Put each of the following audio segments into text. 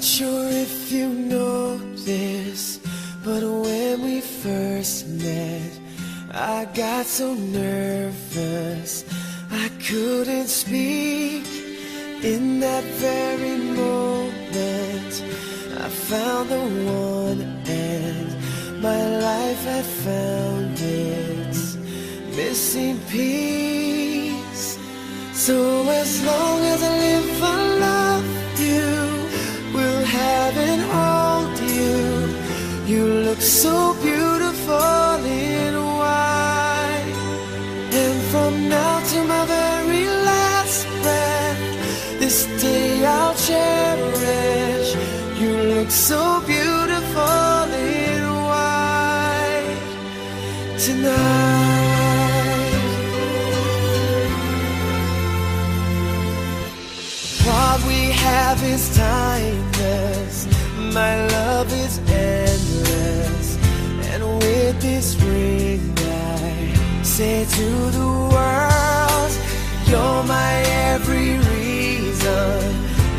sure if you know this, but when we first met, I got so nervous I couldn't speak. In that very moment, I found the one, and my life had found its missing piece. So as long as I live, I love you, will have and hold you. You look so beautiful in white, and from now to my very last breath, this day I'll cherish. You look so beautiful in white tonight. What we have is timeless, my love is endless, and with this ring I say to the world, you're my every reason,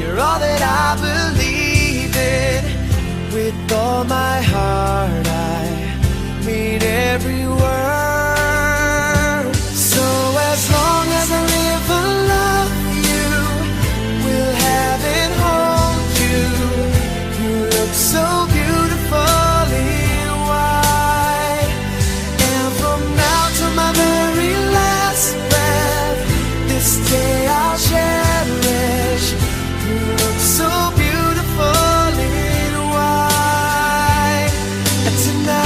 you're all that I believe in. With all my heart I mean every word. So as long as I live, I love you, will have and hold you. You look so beautiful in white, and from now to my very last breath, this day I'll cherish. You look so beautiful in white tonight.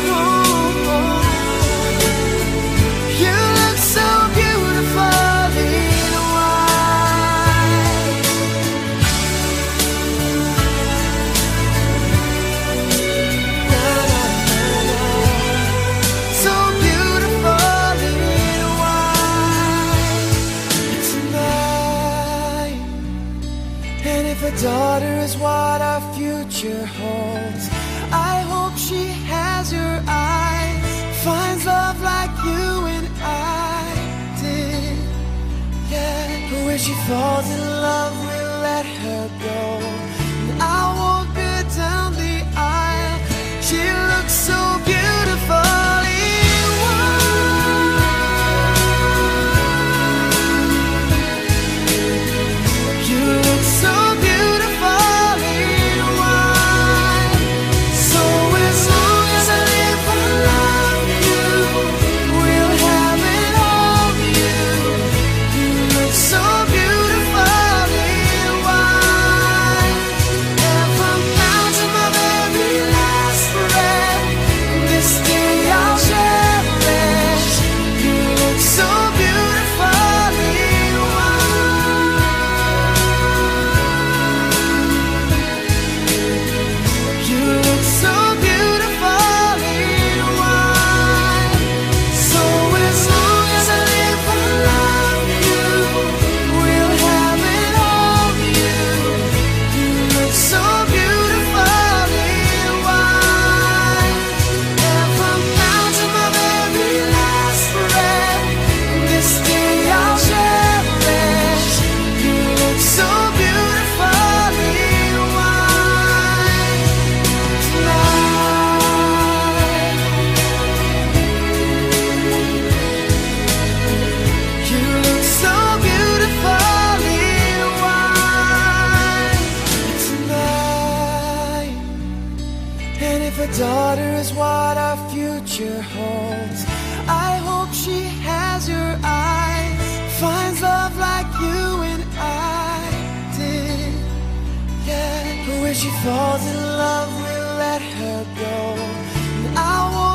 Oh, you look so beautiful in white. Na, na, na, na. So beautiful in white tonight. And if a daughter is what our future holds, I hope she has your eyes, finds love like you and I did. Yeah, but when she falls in love, we'll let her go, and I won't go down the aisle. She looks so beautiful in white. You look so beautiful in white. So as long as I live, I love you, will have and hold you. You look so beautiful in white, and from now to my very last breath, this day I'll cherish. You look so beautiful in white. You look so beautiful in white. So as long as I live, I love you, will have and hold you. You look so beautiful in white, and from now to my very last breath, this day I'll cherish. You look so beautiful in white tonight. You look so beautiful in white tonight. And if a daughter is what our future holds, I hope she has your eyes, finds love like you and I did. Yeah, but when she falls in love, we'll let her go, and I won't